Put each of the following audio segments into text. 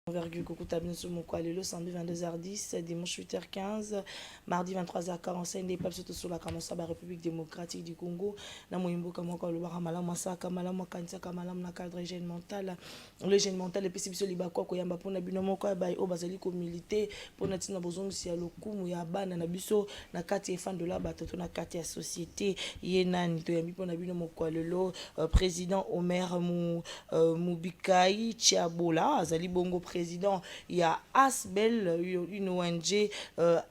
Envergure Coucou Tabine sur mon Lelo, samedi 22h10, dimanche 8h15, mardi 23h45, des peuples surtout sur la Kamosa, République démocratique du Congo. Na Moimbo Kamoko, le Baramala Masaka, Malama Kansa, Kamalam, na cadre hygiène mentale. Le gène mental, et puis si vous libako, Koyamba, pour Nabinomo, Koyabai, Obazaliko milité, pour Natina Bozong, si à l'Okum, Yaba, Nanabiso, Nakati, fan de la Batoto, Nakati, société, Yenan, Toyami, pour Nabinomo, Lelo, président Omer Mubikai, Chiabola, Azali Bongo, président, il y a Asbel, une ONG,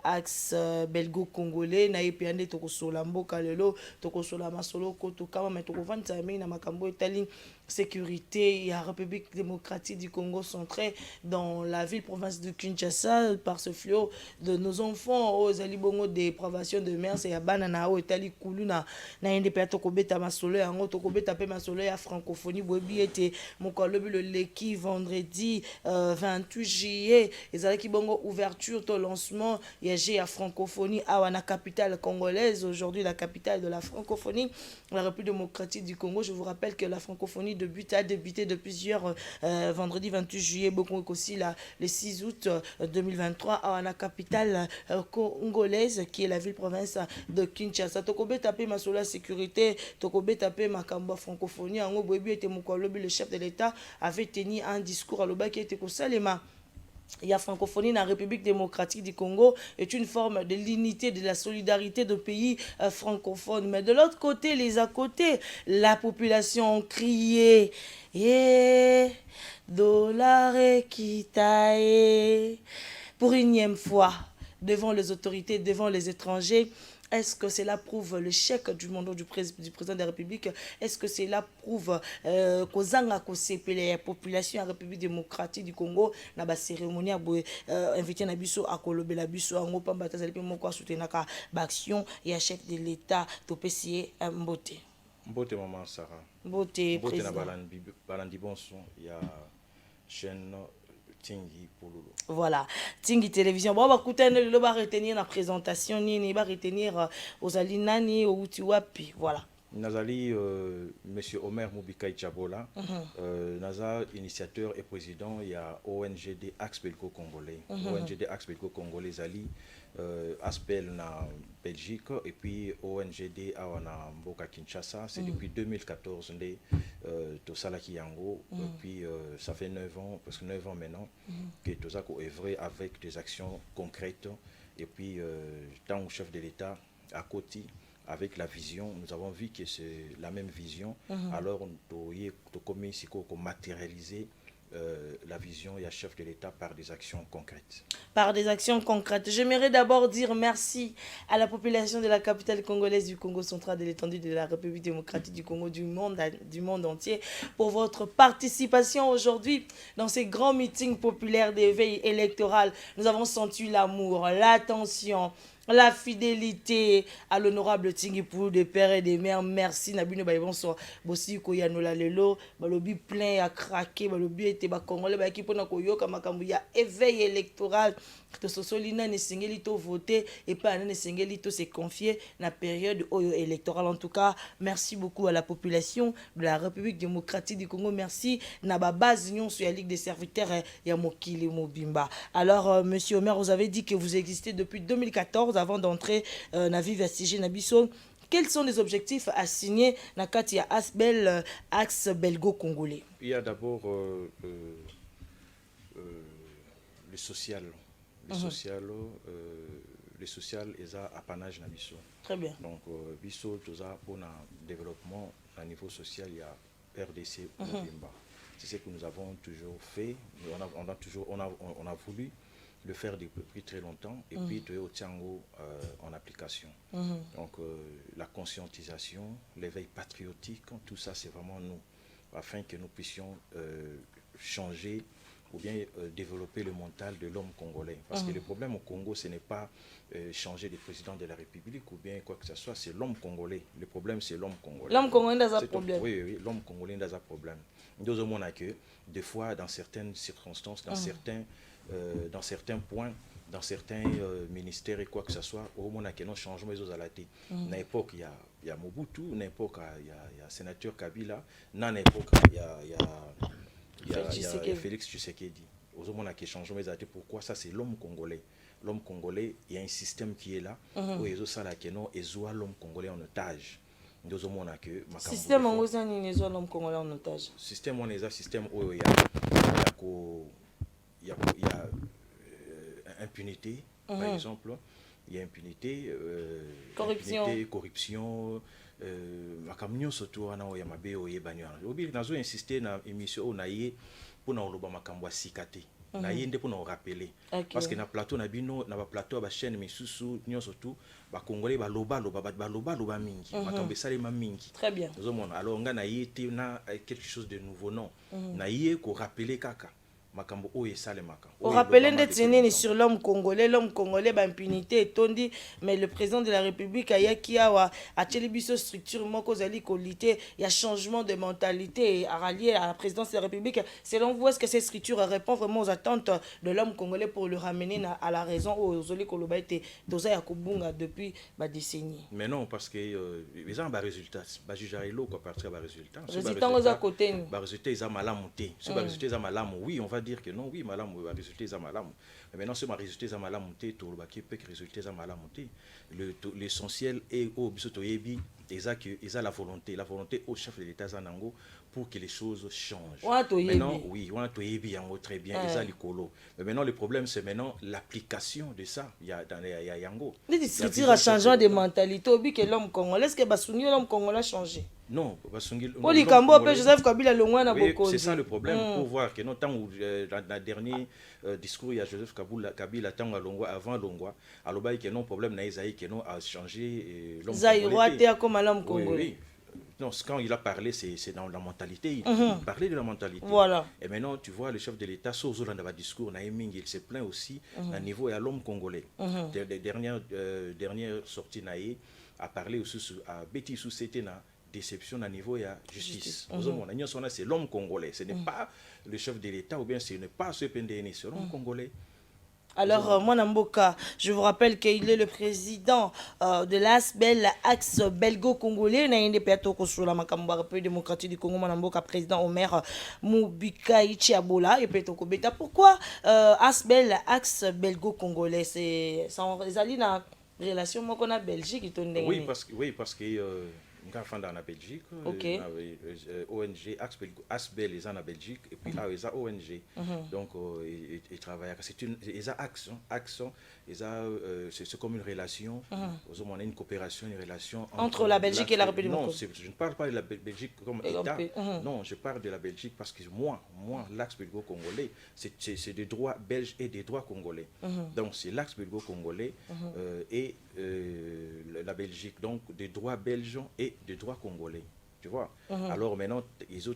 Axe belgo-congolais, na epiande tokosola mboka lelo, tokosola masolo koto kama mais tokovanta na makambo etali sécurité. Il y a République démocratique du Congo centré dans la ville-province de Kinshasa par ce fléau de nos enfants aux alibongo des privations de mer. C'est à banana au etali kuluna na indépendant tokobeta masolo yango tokobeta pe masolo ya francophonie bobi était mon kolobi le leki vendredi 28 juillet ezalaki bongo ouverture to lancement ya à francophonie à la capitale congolaise, aujourd'hui la capitale de la francophonie, la République démocratique du Congo. Je vous rappelle que la francophonie a débuté de plusieurs vendredi 28 juillet, beaucoup aussi le 6 août 2023 à la capitale congolaise qui est la ville-province de Kinshasa. Tokobe tapé ma sur la sécurité, Tokobe tapé ma kamba francophonie, en Boebi était Mokolobi, le chef de l'État, avait tenu un discours à l'Oba qui était Kosalema. Il y a francophonie dans la République démocratique du Congo est une forme de l'unité, de la solidarité de pays francophones. Mais de l'autre côté, les à côté, la population criait dollar Kitae pour une énième fois devant les autorités, devant les étrangers. Est-ce que cela prouve le chèque du mandat du président de la République? Est-ce que cela prouve que la population de la République démocratique du Congo na ba cérémonie invité na biso à Kolobe la biso en opam batazali pe moko soutenir ka action et chef de l'État to pesier mbote. Mbote maman Sarah. Mbote président. Mbote na balandi bonson il y a chaîne Tingi Pololo. Voilà, Tingi Télévision. Bon, bah, écoutez, le va retenir la présentation, ni va retenir aux Alinani, aux Utiwapi. Voilà. Nazali, Monsieur Omer Mubikai Chabola, Naza, initiateur et président, il y a ONGD Axe Belgo Congolais. ONGD Axe Belgo Congolais, Zali, Aspel na Belgique, et puis ONGD à Mboka Kinshasa, c'est depuis 2014, Tosalaki Yango, et puis ça fait 9 ans, presque 9 ans maintenant, que Tosako œuvre avec des actions concrètes, et puis, tant que chef de l'État, à côté, avec la vision, nous avons vu que c'est la même vision. Alors, on doit matérialiser la vision et la chef de l'État par des actions concrètes. Par des actions concrètes. J'aimerais d'abord dire merci à la population de la capitale congolaise du Congo central, de l'étendue de la République démocratique du Congo, du monde entier, pour votre participation aujourd'hui dans ces grands meetings populaires d'éveil électoral. Nous avons senti l'amour, l'attention, la fidélité à l'honorable Tingipou des pères et des mères. Merci Nabino Baïbonso Bossi Koyanola Lelo balobi plein à craquer balobi était ba congolais ba équipe na koyoka makambu ya éveil électoral to sosolina ne singeli to voter et pas ne singeli to se confier na période électorale. En tout cas, merci beaucoup à la population de la République démocratique du Congo. Merci na ba base union sur la Ligue des serviteurs ya Mokili Mobimba. Alors monsieur Omer, vous avez dit que vous existez depuis 2014 avant d'entrer na vie vestige Nabiso. Quels sont les objectifs assignés na Katia Asbel Axe belgo-congolais? Il y a d'abord le social. Le social est un apanage na biso. Très bien. Donc biso toza pour le développement à niveau social, il y a RDC Mobimba. C'est ce que nous avons toujours fait. On a voulu le faire depuis très longtemps et puis tu es au Tiango en application. Donc la conscientisation, l'éveil patriotique, tout ça c'est vraiment nous, afin que nous puissions changer ou bien développer le mental de l'homme congolais. Parce que le problème au Congo, ce n'est pas changer de président de la République ou bien quoi que ce soit, c'est l'homme congolais. Le problème, c'est l'homme congolais. L'homme congolais n'a pas de problème. Oui, l'homme congolais n'a pas de problème. Nous avons que des fois, dans certaines circonstances, dans certains points, dans certains ministères et quoi que ce soit, au moment où nous changeons les autres à la tête. Dans l'époque, il y a Mobutu, dans l'époque, il y a sénateur Kabila, dans l'époque, il y a Félix Tshisekedi. aux hommes qui changent mais pourquoi ça c'est l'homme congolais. L'homme congolais, il y a un système qui est là où ils ont ça là qui non et l'homme congolais en otage. Nous avons que système en gros ni l'homme congolais en otage. Système on est un système où il y a impunité par exemple, il y a impunité, corruption, makamnyo surtout ana ya mabe o yebanyo. Obi nazo insister na émission na yé pour na oloba makambo sikate. Na yé ndé pour na rappeler parce que na plateau na bino na ba plateau ba chaîne misusu nyo surtout ba congolais ba loba mingi makambo salema mingi. Très bien. Alors nga na yé na quelque chose de nouveau non. Na yé ko rappeler kaka. Pour rappeler des sur l'homme congolais, impunité et tondi, mais le président de la République a télévision structure il y a changement de mentalité à rallier à la présidence de la République. Selon vous, est-ce que cette structure répond vraiment aux attentes de l'homme congolais pour le ramener à la raison aux Zoli Kolobaïté Doza Yakubunga depuis des décennies? Mais non, parce que les gens ont des résultats. Les gens ont des résultats. Les résultats, oui, on va dire que non, oui, malam, les résultats sont malam. Mais maintenant, si les résultats sont malam, l'essentiel est au bisotoyebi, ils ont la volonté au chef de l'État Zanango pour que les choses changent. Maintenant, oui, on a très bien, ils ont l'écolo. Mais maintenant, le problème, c'est maintenant l'application de ça. Il y a Yango. Les structures à changement de mentalité, au but que l'homme congolais, est-ce que Bassouni, l'homme congolais a changé? Non, Bassouni. Joseph Kabila c'est ça le problème. Pour voir que non, dans le dernier discours, il y a Joseph Kabila avant Longwa, alors que non, problème n'a que non a changé l'homme congolais. Comme l'homme congolais. Non, quand il a parlé, c'est dans la mentalité. Il parlait de la mentalité. Voilà. Et maintenant, tu vois, le chef de l'État, Sozo, dans le discours, il se plaint aussi à niveau à l'homme congolais. Dernière sortie, Naïe a parlé aussi à Betty Soussete, déception à niveau de justice. C'est l'homme congolais. Ce n'est pas le chef de l'État ou bien ce n'est pas ce PNDN, c'est l'homme congolais. Alors, moi, Namboka, je vous rappelle qu'il est le président de l'ASBEL, axe belgo-congolais. Il y a sur la Makamba démocratique du Congo, Namboka, président Omer Mubikai Chiabola. Et Beta. Pourquoi ASBEL, axe belgo-congolais? C'est en relation avec la Belgique. Oui, parce que dans la Belgique, ONG, ASBEL les en Belgique, et puis les ONG. Donc, ils travaillent. C'est comme une relation, on a une coopération, une relation entre la Belgique et la République. Non, je ne parle pas de la Belgique comme État. Non, je parle de la Belgique parce que moi l'axe belgo-congolais, c'est des droits belges et des droits congolais. Donc, c'est l'axe belgo-congolais et la Belgique, donc des droits belges et des droits congolais, tu vois. Alors maintenant, ils ont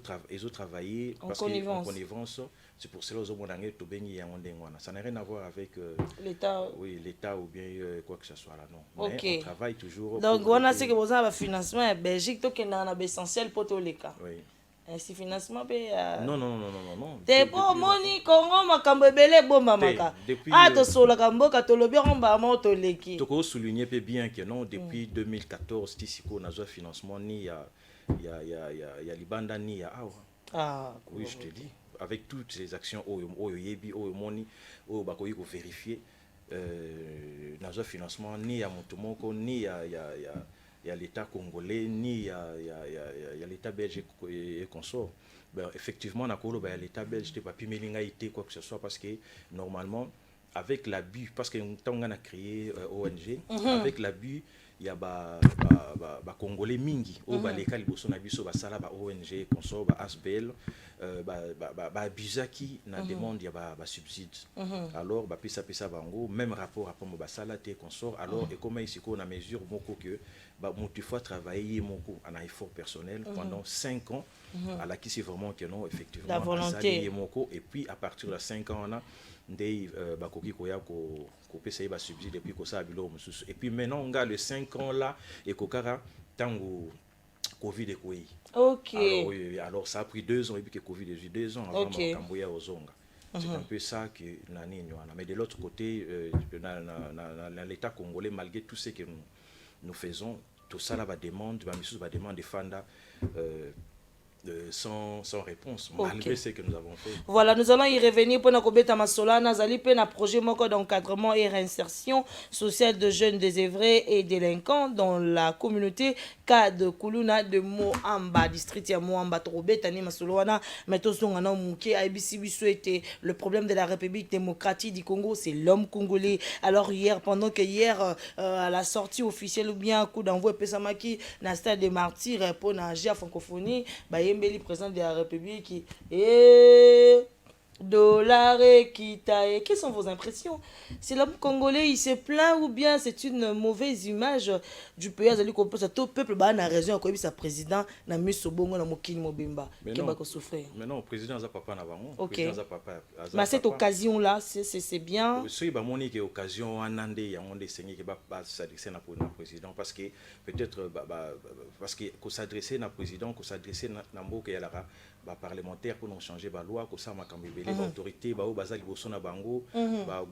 travaillé en connivence. C'est pour cela qu'ils ont ça n'a rien à voir avec l'État. Oui, l'État ou bien quoi que ce soit là, non. Mais on travaille toujours. Donc, on a ce que vous avez financement à Belgique, donc on a essentiel pour tous les cas. Oui. Ainsi financement non. T'es pas moni Congo makambebele bomba maka. Ah to sola kamboka to lobi romba moto leki. Toko souligner bien que non depuis 2014 tisiko na financement ni ya libanda ni ya awa. Ah oui, je te dis avec toutes ces actions yebi moni bakoyi ko vérifier na financement ni ya motomoko ni ya l'État congolais ni ya l'État belge et consort. Ben, effectivement, l'État belge n'était pas pu quoi que ce soit parce que normalement, avec l'abus, parce que on a créé ONG, avec l'abus, il y a des Congolais mingi, les bosso na biso basala ba ONG consort ba ASBEL, abusaki na demande ya ba subside. Alors pesa bango même rapport à pomo basala te consort alors et comment ici qu'on a mesure moko que il faut travailler moko en effort personnel pendant 5 ans à la qui c'est vraiment que non effectivement la volonté moko et puis à partir de 5 ans on a des bakoki koya ko pesa ba subside et puis ko sa bilo mususu et puis maintenant on a les 5 ans là et kokara tango Covid et quoi. OK. Alors ça a pris 2 ans et puis que Covid a eu 2 ans avant Kamboya Ozonga. C'est un peu ça que nani nywana. Mais de l'autre côté dans l'État congolais malgré tout ce que nous faisons tout ça là va demande de Fanda sans réponse, malgré ce que nous avons fait. Voilà, nous allons y revenir pour Nakobeta Masola, Nazali Pe, un projet d'encadrement et réinsertion sociale de jeunes désœuvrés et délinquants dans la communauté K de Kuluna de Moamba, district ya Moamba, Torobeta, Ni Masoloana, Metosongana Mouké, IBC souhaité. Le problème de la République démocratique du Congo, c'est l'homme congolais. Alors hier, pendant que hier, à la sortie officielle ou bien un coup d'envoi Pesamaki, dans le stade des martyrs pour la francophonie, Mbeli, président de la République, et dollar et Kitae. Quelles sont vos impressions? C'est l'homme congolais, il se plaint ou bien c'est une mauvaise image du pays? Tout peuple a raison, sa président na miso bongo na mokini mobimba. Mais non, le président n'a pas papa. Ok. Mais à cette occasion-là, c'est bien. Si bah moni que occasion anande ya monde sengi que ba s'adresser na président parce que peut-être parce que qu'on s'adresser na président, qu'on s'adresser na mboka ya la ba parlementaire pour nous changer ba loi, que ça ma kambebele ba autorité ba bazali boso na bango ba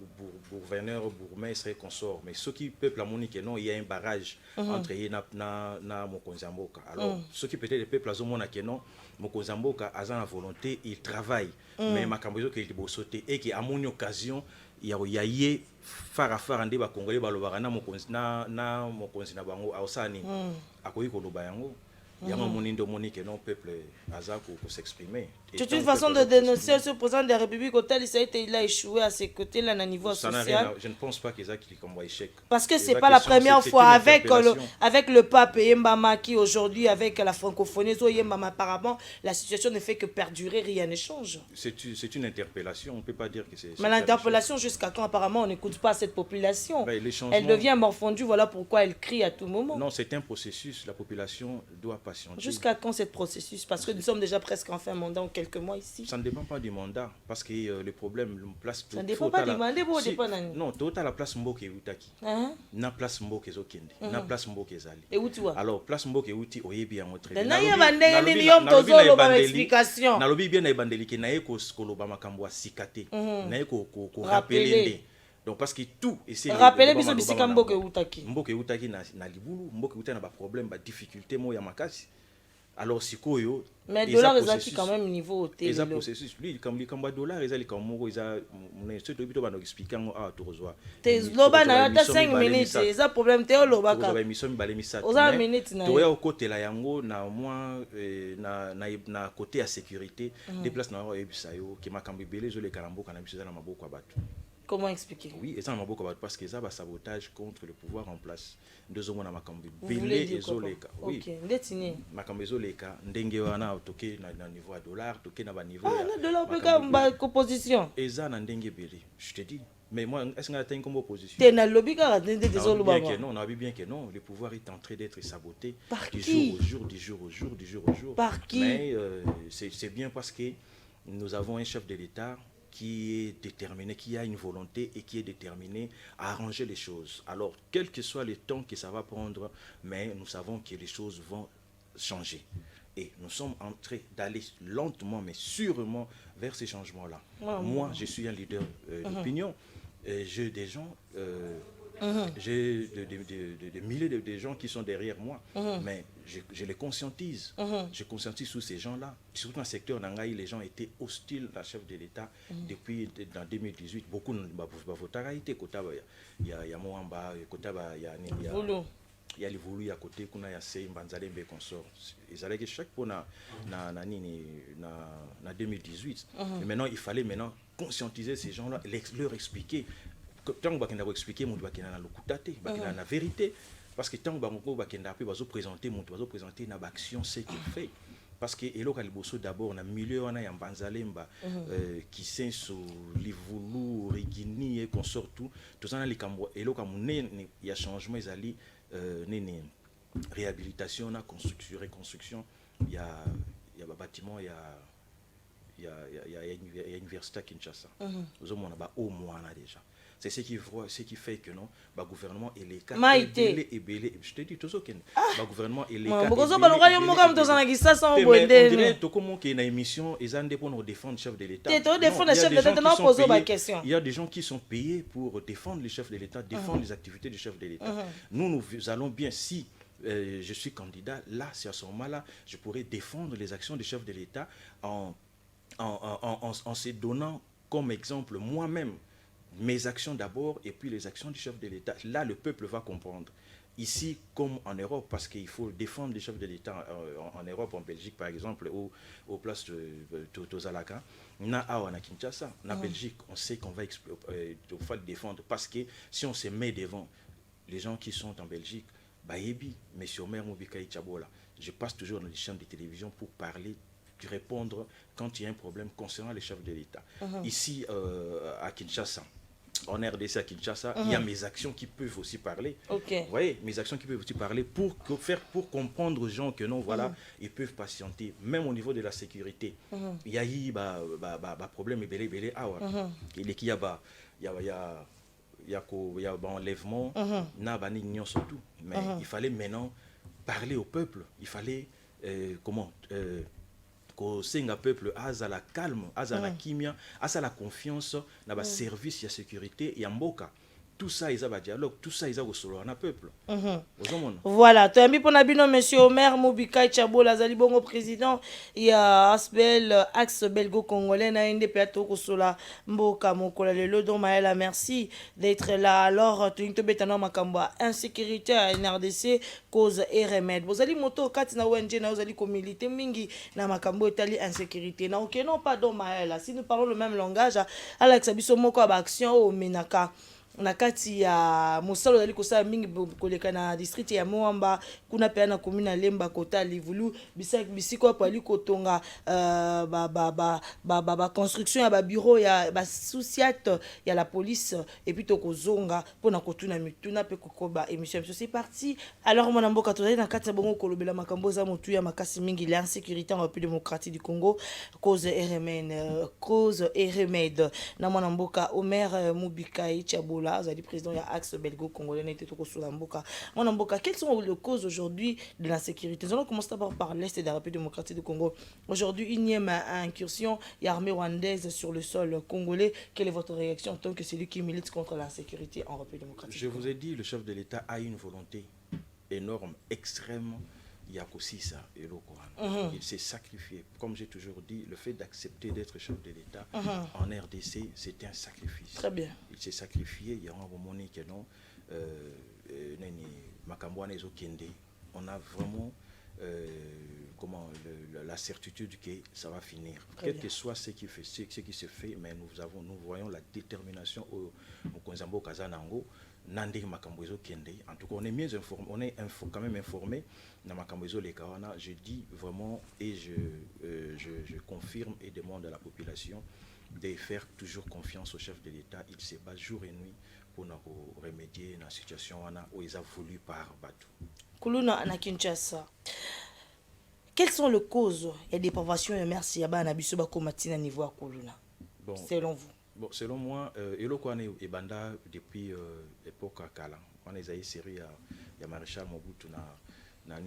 gouverneur, bourgmestre et consort. Mais ce qui peuple la moni que non, il y a un barrage entre ye na mokonzi mboka. Alors ce qui peut-être le peuple azomona que non mokonzi mboka azana volonté, il travaille mais makambo que il bosoté et qui a mon occasion il y a yé fara ndé ba congolais ba lobaka na mokonzi na bango ausani akoyi ko loba yango yango monindo monique non peuple aza ko s'exprimer. C'est une façon de dénoncer ce président de la République auquel il a échoué à ses côtés là à niveau social. Je ne pense pas qu'ils a qui comme échec. Parce que c'est pas la première fois avec le pape Yembama qui aujourd'hui avec la francophonie Yembama apparemment la situation ne fait que perdurer, rien ne change. C'est une interpellation, on peut pas dire que c'est. Mais l'interpellation jusqu'à quand apparemment on n'écoute pas cette population. Ben, elle devient morfondue, voilà pourquoi elle crie à tout moment. Non, c'est un processus, la population doit patienter. Jusqu'à quand ce processus? Parce que nous sommes déjà presque en fin de mandat en quelques mois ici. Ça ne dépend pas du mandat parce que le problème place. Ça ne dépend pas du mandat, non, tout à la place Mboke Utaki. Na place Mboke Zokende, na place Mboke Zali. Et où tu vois? Alors place Mboke Uti oyebi en très bien. Na explication. Na lobi bien na ebandeli ke na eko skoloba makambo sikate. Na eko ko rappeler. Donc parce que tout essayer rappeler biso bisika Mboke Utaki. Mboke Utaki na libulu, Mboke Utaki na ba problème ba difficulté mo ya makasi. Alors sikoyo mais dollar ezaki quand même niveau hôtel les processus lui comme les dollar ezali comme moko eza mon ce to bito ba expliquer ngo a tokozwa te loba na ta 5 minutes eza problème te loba ka ba émission mi balemi ça oza minute na to ya côté la yango na moi na côté à sécurité des places na ebisa yo ki makambi belé zo le kalamboka na biso na maboko ya bato. Comment expliquer? Oui, et ça m'a beaucoup parce que ça va sabotage contre le pouvoir en place. Deux hommes na makambi belé ezoleka. Oui. OK, ndetini. Makambi ezoleka ndenge wana toke na niveau à dollar, toke na ba niveau. Ah, na dollar pe ka ba composition. Eza na ndenge belé. Je te dis. Mais moi, est-ce qu'on a atteint comme opposition? T'es na lobby ka ndenge dezoloba. Non, on a vu bien que non, le pouvoir est en train d'être saboté du jour au jour. Par qui? Mais c'est bien parce que nous avons un chef de l'État qui est déterminé, qui a une volonté et qui est déterminé à arranger les choses. Alors, quel que soit le temps que ça va prendre, mais nous savons que les choses vont changer. Et nous sommes en train d'aller lentement, mais sûrement vers ces changements-là. Moi, je suis un leader d'opinion. J'ai des gens... j'ai des milliers de gens qui sont derrière moi, mais je les conscientise. Je conscientise tous ces gens-là. Surtout dans le secteur d'Angaï, les gens étaient hostiles à la chef de l'État depuis en 2018. Beaucoup de il y a Moamba, il y a les voulus à côté, il y a ces Mbanzalembe consort. Ils allaient que chaque fois na 2018. Mais maintenant, il fallait conscientiser ces gens-là, leur expliquer. Tant que vous expliquer, vous devez la vérité. Parce que tant que vous présenter, vous présenter une action, ce qu'il fait. Parce que d'abord, on a milieu on a Mbanzalemba qui sont sur les voulous, Rigini et consort tout. Tout ça, et là, il y a changement, il y a réhabilitation, construction, reconstruction. Il y a un bâtiment, il y a une université à Kinshasa. Nous avons au moins déjà. C'est ce qui fait que non, le gouvernement et les cas je te dis tout ça le gouvernement et les cas émission ils ont pour défendre le chef de l'État. Il y a des gens qui sont payés pour défendre le chef de l'État, défendre les activités du chef de l'État. Nous allons bien si je suis candidat, là, c'est à ce moment-là, je pourrais défendre les actions du chef de l'État en se donnant comme exemple moi-même mes actions d'abord et puis les actions du chef de l'État. Là, le peuple va comprendre. Ici, comme en Europe, parce qu'il faut défendre les chefs de l'État en Europe, en Belgique, par exemple, aux places de Tozalaka, en Kinshasa, en Belgique, on sait qu'on va le défendre parce que si on se met devant les gens qui sont en Belgique, Bayebi, M. Omer Mubikaï Chabola, je passe toujours dans les chaînes de télévision pour parler, répondre quand il y a un problème concernant les chefs de l'État. Ici, à Kinshasa, en RDC à Kinshasa, il y a mes actions qui peuvent aussi parler. Vous voyez, mes actions qui peuvent aussi parler pour comprendre aux gens que non, voilà, ils peuvent patienter. Même au niveau de la sécurité, il y a eu problème et belé il y a enlèvement, surtout. Mais il fallait maintenant parler au peuple. Il fallait que le peuple a la calme, a la kimia, a la confiance dans le service de sécurité et en boka. Tout ça, ils ont un dialogue, tout ça, ils ont un peuple. Voilà, tu as mis pour Nabino, monsieur Omer Mubikaï Chabola, Zali Bongo président, il y a Asbel, axe belgo-congolais, na NDP, Tokosola, Mboka, Mokola, Lelo, Domaela, merci d'être là. Alors, tu as betano makamba, insécurité à NRDC, cause et remède. Vous allez moto, Katina ONG, na Zali communauté, Mingi, na makambo, Itali, insécurité. Na ok, non, pas Domaela. Si nous parlons le même langage, Alex Abiso Moko, action au Menaka. Nakati ya mosalo dali kosala mingi koleka na district ya Moamba kuna pe na commune Lemba kota Livulu bisiko pa ali kotonga construction ya ba bureau ya ba souciate ya la police et puis to kozonga pona kotuna mituna pe kokoba émission c'est parti. Alors mon amboka tozali na kati ya bongo kolobela makambo za motu ya makasi mingi l'insécurité en République démocratique du Congo cause et remède na mon amboka Omer Mubikaï Chabola Zali président de l'Axe belgo-congolais, quelles sont les causes aujourd'hui de l'insécurité? Nous allons commencer d'abord par l'Est de la République démocratique du Congo. Aujourd'hui, énième incursion et armée rwandaise sur le sol congolais. Quelle est votre réaction en tant que celui qui milite contre l'insécurité en République démocratique? Je vous ai dit, le chef de l'État a une volonté énorme, extrêmement. Il y a aussi ça, il s'est sacrifié. Comme j'ai toujours dit, le fait d'accepter d'être chef de l'État en RDC, c'était un sacrifice. Très bien. Il s'est sacrifié, il y a un moment que non, on a vraiment la certitude que ça va finir. Quel que soit ce qui se fait, mais nous voyons la détermination au Konzambo Kazanango. En tout cas, on est mieux informé, on est quand même informé. Je dis vraiment et je confirme et demande à la population de faire toujours confiance au chef de l'État. Il se bat jour et nuit pour remédier à la situation où ils ont voulu par Batou. Kuluna na Kinshasa. Quelles sont les causes et des dépravations et merci à Banabiso Bakomatina niveau à Kuluna? Selon vous? Bon, selon moi, Elokwane et Banda depuis l'époque Kala, on a eu série ya maréchal Mobutu na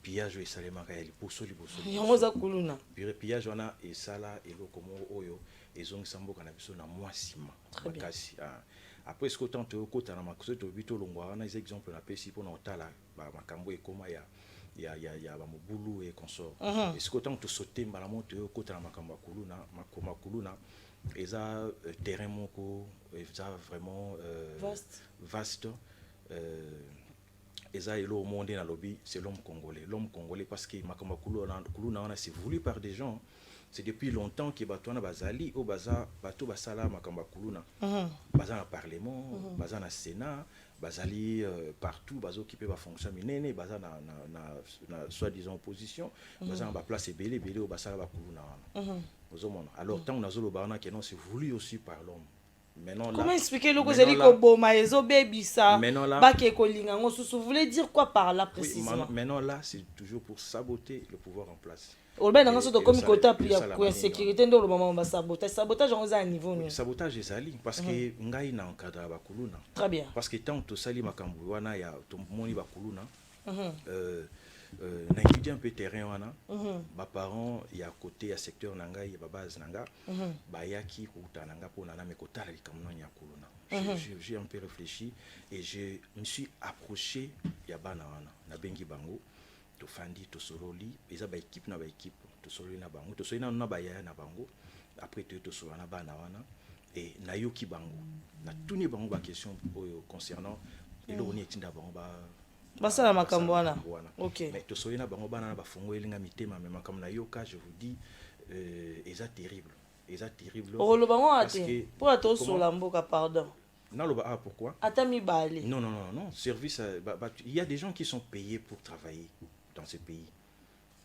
pillage et salema kaeli poso liboso. Yamoza kuluna. Pillage wana et sala elokomo oyo ezong sambo kana biso na mwasima. Makasi. Après ce que tant que kota na makoso to bito longwa na exemple na pesi pour na otala ba makambo e koma ya ba mobulu et consort. Et ce que tant que sauter malamo to kota na makambo kuluna makoma kuluna. Et ça, terrain moko, vraiment vaste. Et ça, le monde dans le lobby, c'est l'homme congolais. L'homme congolais, parce que Makamba Kuluna, c'est voulu par des gens. C'est depuis longtemps que Batouana Bazali, au Baza, Batou Basala, Makamba Kuluna. Baza dans Parlement, Baza dans Sénat, Bazali partout, Bazo qui peut fonctionner, Baza dans soi-disant opposition, Baza dans la place Bélé, au Basala Kuluna. Alors, tant que nous avons que non, c'est voulu aussi par l'homme. Comment expliquer le vous voulez dire quoi par là précisément? Maintenant là, c'est toujours pour saboter le pouvoir en place. Sabotage est ali parce que ngai na encadre bakuluna. Très bien. Parce que tant que sali makambu wana ya to moni bakuluna na étudié un peu terrain wana ba parents ya côté ya secteur nanga ya base nanga ba yaki kuta nanga pona na mekotala likamno nya kuluna. J'ai un peu réfléchi et je me suis approché ya bana wana na bengi bango to fandi to sololi eza ba équipe na ba équipe to sololi na bango to sololi na ba ya na bango après to sololi na bana wana et na yoki bango na tuni bango ba question concernant et lo ni tinda bango ba basala makambo wana. OK. Mais to sololi na bango bana na ba fongo elinga mitema mais makambo na yoka je vous dis eza terrible. Eza terrible. Oh le bango ate pour ato sur la mboka pardon. Non, pourquoi? Non, non. Service, il y a des gens qui sont payés pour travailler dans ce pays.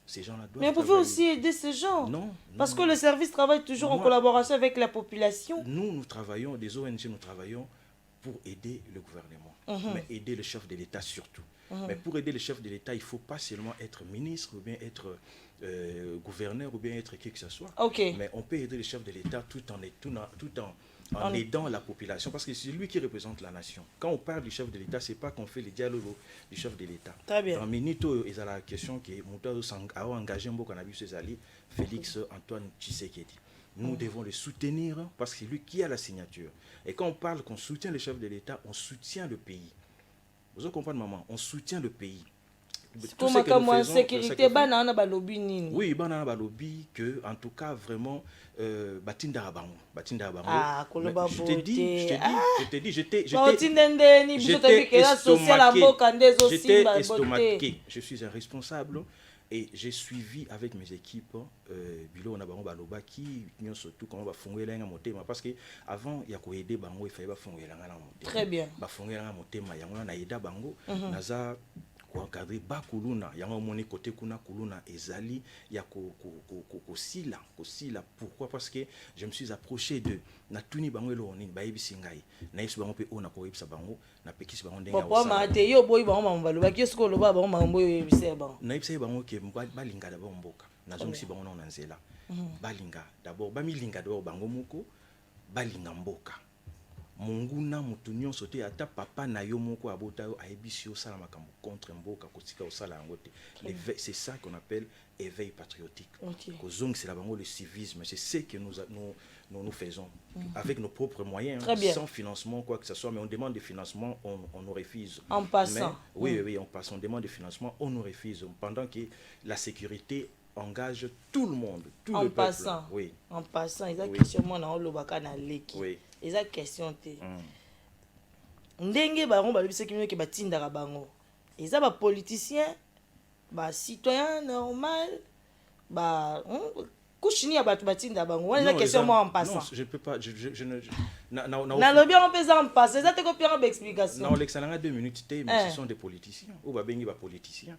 Ces gens-là doivent. Mais vous pouvez aussi aider ces gens. Non. Parce que le service travaille toujours en collaboration avec la population. Nous travaillons, des ONG, nous travaillons pour aider le gouvernement, mais aider le chef de l'État surtout. Mais pour aider le chef de l'État, il ne faut pas seulement être ministre ou bien être gouverneur ou bien être qui que ce soit. Okay. Mais on peut aider le chef de l'État tout en aidant la population, parce que c'est lui qui représente la nation. Quand on parle du chef de l'État, ce n'est pas qu'on fait le dialogue du chef de l'État. Très bien. Dans Minito, il y a la question que Moutao a engagé Félix Antoine Tshisekedi. Nous devons le soutenir parce que c'est lui qui a la signature. Et quand on parle qu'on soutient le chef de l'État, on soutient le pays. Vous comprenez, maman? On soutient le pays. Comme en sécurité, oui, banana balobi que en tout cas vraiment batinda bango. Ah, je t'ai dit, j'étais estomaqué. Je suis un responsable et j'ai suivi avec mes équipes bilo na bango baloba qui nyo surtout comment ba fongoela nga motema parce que avant ya ko aider bango il fallait ba fongoela nga motema. Très bien. Ba fongoela nga motema yango na aida bango naza ko encadrer ba kuluna yango moni côté kuna kuluna ezali ya ko sila pourquoi parce que je me suis approché de na tuni bango elo oni ba yebisi ngai na yesu bango pe ona ko yebisa bango na pekisi bango ndenga wa ma te yo boyi bango mambalo ba kisko lo ba bango mambo yebisa bango na yebisa bango ke balinga d'abord mboka na zongisi bango na nzela balinga d'abord ba milinga d'abord bango moko balinga mboka monguna mutu nyonso te ata papa na yo moko abota yo ayebisi yo sala makambo contre mboka kotika osala yango te. C'est ça qu'on appelle éveil patriotique. Kozong c'est la bango le civisme, c'est ce que nous faisons avec nos propres moyens, sans financement quoi que ce soit, mais on demande des financements, on nous refuse. En passant. Mais, oui, on demande des financements, on nous refuse pendant que la sécurité engage tout le monde, tout le peuple. Oui. En passant, il y a une question na olobaka na leki. Oui. Il y a une question te. Ndenge baron balobisa kimino ke batindaka bango. Ils ont des politiciens, des citoyens normal, couchini ya batu batinda bango. On a question moi en passant. Non, je peux pas na lobby on peut en passer, ça te copie en explication. Non, l'excellent 2 minutes mais ce sont des politiciens ou ba bengi ba politiciens.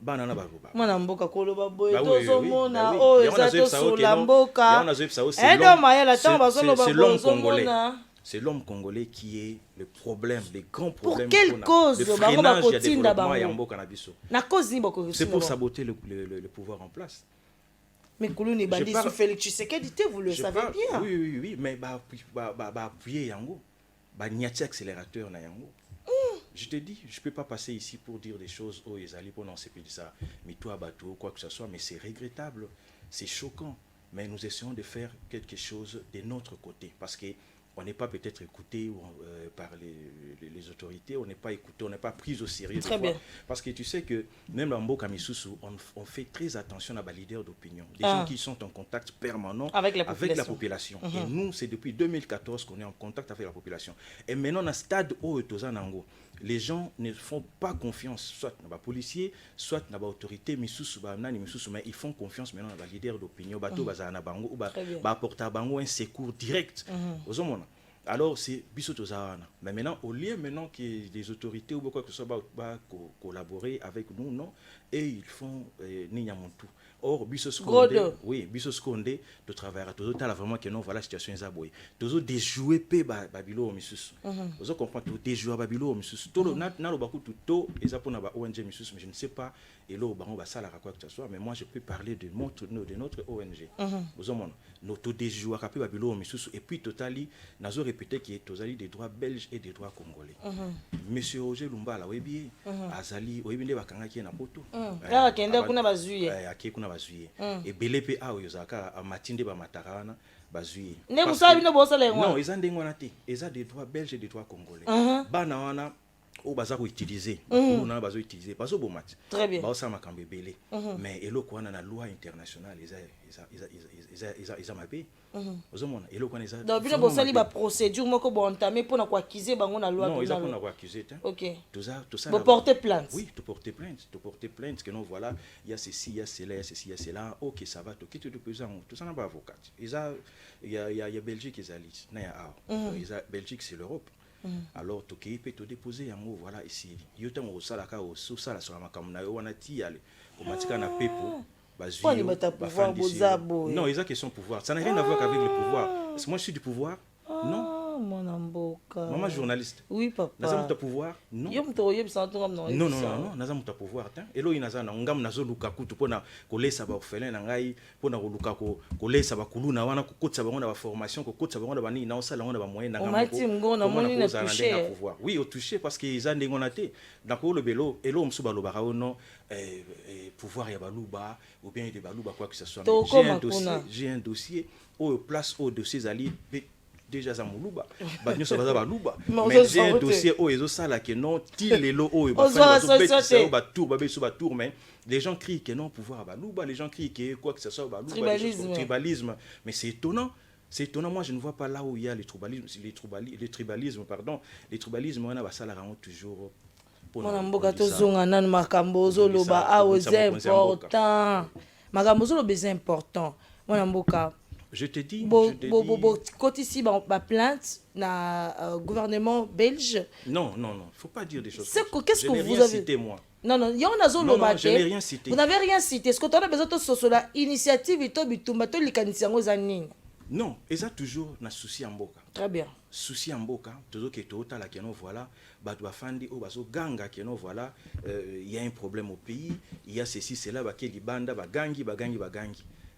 Banana baroba. Mwana mboka koloba boye tozo mona o ezato sula mboka. C'est l'homme congolais. C'est l'homme congolais qui est le problème, les grands problèmes. Pour quelle cause? Le freinage du développement ya mboka na biso. C'est pour saboter le pouvoir en place. Mais Koulouni Bandi sous Félix Tshisekedi, vous le savez bien. Oui, mais appuyer yango. Niati accélérateur na yango. Je te dis, je ne peux pas passer ici pour dire des choses, oh, Ezali, pour non, c'est plus ça, mais toi, bateau, quoi que ce soit, mais c'est regrettable, c'est choquant. Mais nous essayons de faire quelque chose de notre côté, parce qu'on n'est pas peut-être écouté par les autorités, on n'est pas écouté, on n'est pas pris au sérieux. Très bien. Parce que tu sais que même dans Mboka Misusu, on fait très attention à les leaders d'opinion, des gens qui sont en contact permanent avec la population. Et nous, c'est depuis 2014 qu'on est en contact avec la population. Et maintenant, dans le stade où les gens ne font pas confiance, soit dans les policiers, soit dans les autorités, mais ils font confiance maintenant dans les leaders d'opinion, ou apporter un secours direct aux hommes. Alors c'est Bissotozana. Mais maintenant, au lieu maintenant que les autorités ou quoi que ce soit collaborer avec nous, non, et ils font Ninyamontu. Or, Bissos Condé, oui, Bissos Condé, de travailler, tout le vraiment que non, voilà la situation est abouée. Tout le déjouer Babylone, Missus. Vous comprenez, tout déjouer Babylone, Missus. Tout le n'a beaucoup tout, et ça pour na ONG Missus, mais je ne sais pas, et là, on va ça la quoi que ce soit, mais moi je peux parler de notre ONG. Vous comprenez, notre déjouer Babylone, Missus, et puis totali, n'a pas peut-être que tozali des droits belges et des droits congolais. Monsieur Roger Lumbala webi azali webi nde bakangaki na poto. Là kende kuna bazuye. Ake kuna bazuye. Et belepe a oyozaka amatinde ba matakana bazuye. Ne busa bino bosa le ngwa. Non, ils ont des ngwana te. Ils ont des droits belges et des droits congolais. Bana wana o baza ko utiliser na bazo utiliser bazo bomat très bien ba sa makambe belé mais eloko wana na loi internationale ils mabe ozomona eloko wana ils donc bino bosali ba procédure moko bo entamé pour na ko accuser bango na loi non ils ont na ko accuser OK tout ça vous porter plainte oui tu porter plainte que non voilà il y a ceci il y a cela il y a ceci il y a cela OK ça va tout qui te pesant tout ça na ba avocat il y a Belgique ils allient na ya Belgique c'est l'Europe. Alors to peut te déposer en haut voilà ici yote mo sala ka o so sala sur ma kamuna yo wana ti ale ko matika na pepo bazui non ils ont question pouvoir ça n'a rien à voir avec le pouvoir parce que moi je suis du pouvoir non mon amboka maman journaliste oui papa naza muta pouvoir non yo mto yeb santo ngam non naza muta pouvoir ta elo inaza na ngam nazo luka kutu pona kolesa ba orphelin na ngai pona koluka ko kolesa ba kuluna wana ko kotsa bango na ba formation ko kotsa bango na ba ni na osala ngona ba moyen na ngam mati ngona moni na toucher pouvoir oui au toucher parce que ils ont ngona te ndako le belo elo msu ba lobaka ono pouvoir ya baluba ou bien de baluba quoi que ce soit j'ai un dossier au place au dossier ali déjà za muluba ba nyoso baza baluba mais j'ai un dossier au ezo sala que non ti lelo o ba ba tour mais les gens crient que non pouvoir baluba les gens crient que quoi que ce soit baluba tribalisme mais c'est étonnant. C'est étonnant, moi je ne vois pas là où il y a les tribalismes, pardon. Les tribalismes, on a basala toujours. Mon mboka tozonga nan makambo zoloba awo c'est important. Makambo zoloba c'est important. Mon mboka je te dis côté ici ba plainte na gouvernement belge. Non, faut pas dire des choses. Qu'est-ce que vous avez cité moi? Non, je n'ai rien cité. Vous n'avez rien cité. Est-ce que tu as besoin de sosola initiative ito bitumba to likanisi yango zanini? Non, ils ont toujours na souci en boka. Très bien. Souci en boka, toujours que tout la keno voilà, badwa fandi o baso ganga keno voilà, il y a un problème au pays, il y a ceci cela ba keli banda ba gangi.